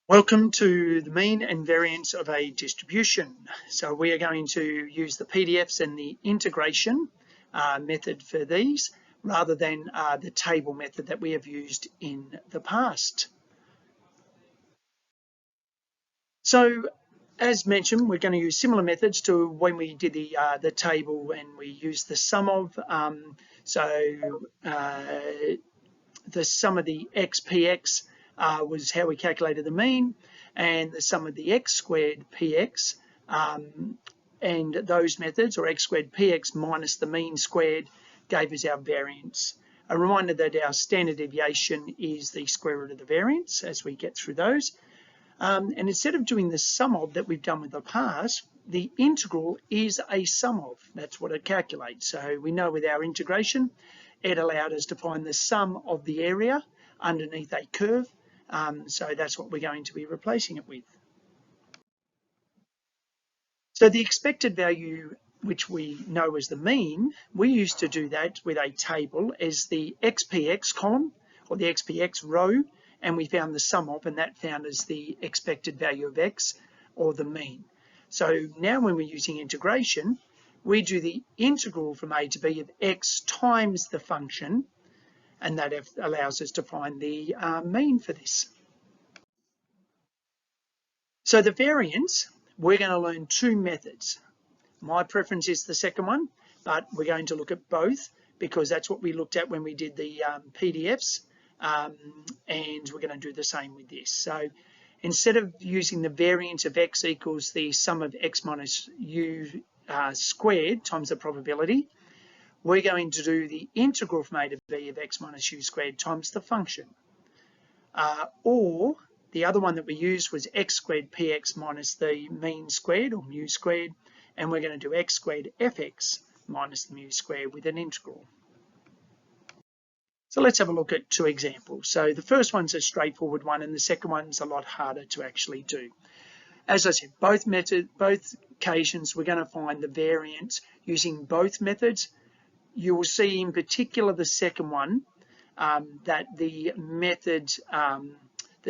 Welcome to the mean and variance of a distribution. So we are going to use the PDFs and the integration method for these rather than the table method that we have used in the past. So as mentioned, we're going to use similar methods to when we did the table and we used the sum of. The sum of the xpx was how we calculated the mean, and the sum of the x squared px, and those methods, or x squared px minus the mean squared, gave us our variance. A reminder that our standard deviation is the square root of the variance as we get through those. And instead of doing the sum of that we've done with the past, the integral is a sum of. That's what it calculates. So we know with our integration, it allowed us to find the sum of the area underneath a curve. So that's what we're going to be replacing it with. So the expected value, which we know as the mean, we used to do that with a table as the xpx column or the xpx row, and we found the sum of, and that found as the expected value of x, or the mean. So now when we're using integration, we do the integral from a to b of x times the function, and that allows us to find the mean for this. So the variance, we're going to learn two methods. My preference is the second one, but we're going to look at both because that's what we looked at when we did the PDFs, and we're going to do the same with this. So instead of using the variance of x equals the sum of x minus u squared times the probability, we're going to do the integral from a to b of x minus u squared times the function. Or the other one that we used was x squared px minus the mean squared, or mu squared, and we're going to do x squared fx minus the mu squared with an integral. So let's have a look at two examples. So the first one's a straightforward one, and the second one's a lot harder to actually do. As I said, both occasions we're going to find the variance using both methods. You will see in particular the second one that the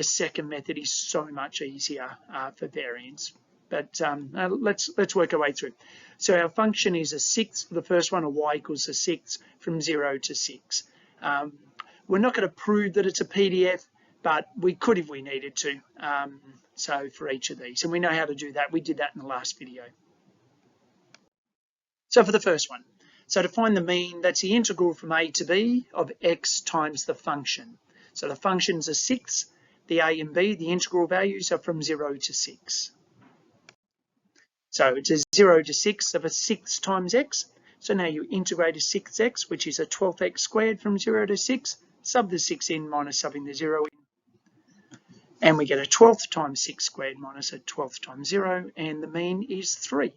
second method is so much easier for variance. But let's work our way through. So our function is a sixth, the first one, or y equals a sixth from 0 to 6. We're not going to prove that it's a PDF, but we could if we needed to. So for each of these, and we know how to do that. We did that in the last video. So for the first one, so to find the mean, that's the integral from a to b of x times the function. So the function's a sixth, the a and b, the integral values are from 0 to 6. So it's a 0 to 6 of a sixth times x. So now you integrate a sixth x, which is a 12th x squared from 0 to 6, sub the 6 in minus subbing the 0 in. And we get a 12th times 6 squared minus a 12th times 0, and the mean is 3.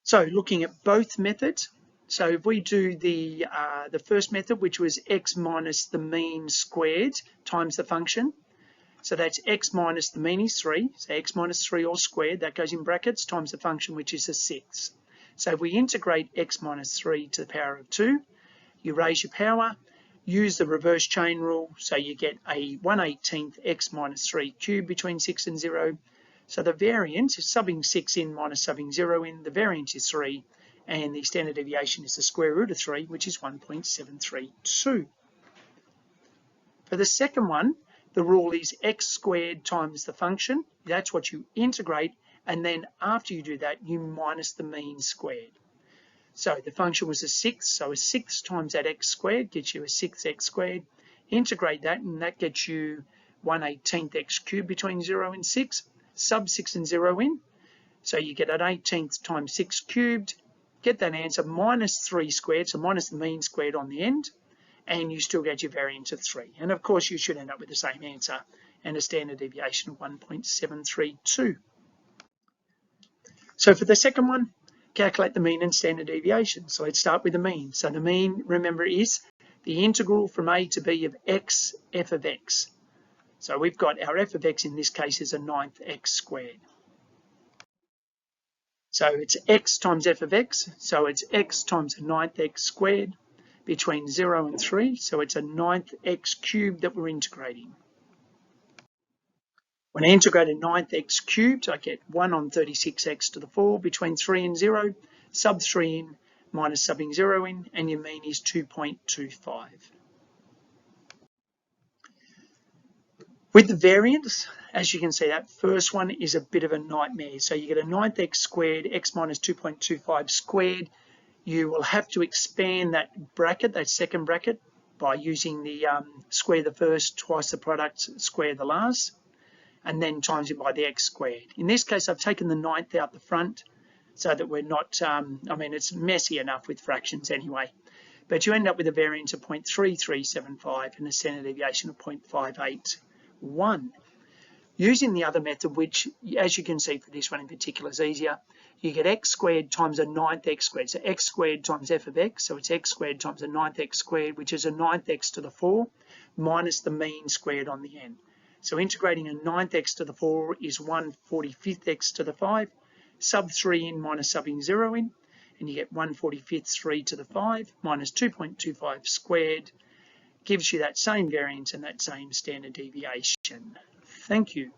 So looking at both methods, so if we do the first method, which was x minus the mean squared times the function, so that's x minus the mean is 3, so x minus 3 all squared, that goes in brackets, times the function, which is a sixth. So if we integrate x minus 3 to the power of 2, you raise your power, use the reverse chain rule, so you get a 1/18th x minus 3 cubed between 6 and 0. So the variance is subbing 6 in minus subbing 0 in, the variance is 3, and the standard deviation is the square root of 3, which is 1.732. For the second one, the rule is x squared times the function. That's what you integrate, and then after you do that, you minus the mean squared. So the function was a sixth, so a sixth times that x squared gets you a 6x squared. Integrate that, and that gets you 1/18th x cubed between 0 and 6. Sub 6 and 0 in, so you get an 18th times 6 cubed, get that answer minus 3 squared, so minus the mean squared on the end, and you still get your variance of 3. And of course you should end up with the same answer and a standard deviation of 1.732. So for the second one, calculate the mean and standard deviation. So let's start with the mean. So the mean, remember, is the integral from a to b of x f of x. So we've got our f of x in this case is a 9th x squared. So it's x times f of x, so it's x times a 9th x squared. between 0 and 3, so it's a 9th x cubed that we're integrating. When I integrate a 9th x cubed, I get 1 on 36x to the 4 between 3 and 0, sub 3 in minus subbing 0 in, and your mean is 2.25. With the variance, as you can see, that first one is a bit of a nightmare. So you get a 9th x squared, x minus 2.25 squared. You will have to expand that bracket, that second bracket, by using the square the first, twice the product, square the last, and then times it by the x squared. In this case, I've taken the 9th out the front so that we're not, I mean, it's messy enough with fractions anyway. But you end up with a variance of 0.3375 and a standard deviation of 0.581. Using the other method, which, as you can see for this one in particular, is easier, you get x squared times a 9th x squared. So x squared times f of x, so it's x squared times a 9th x squared, which is a 9th x to the 4, minus the mean squared on the end. So integrating a 9th x to the 4 is 1/45th x to the 5, sub 3 in minus subbing 0 in, and you get 1/45th 3 to the 5 minus 2.25 squared, gives you that same variance and that same standard deviation. Thank you.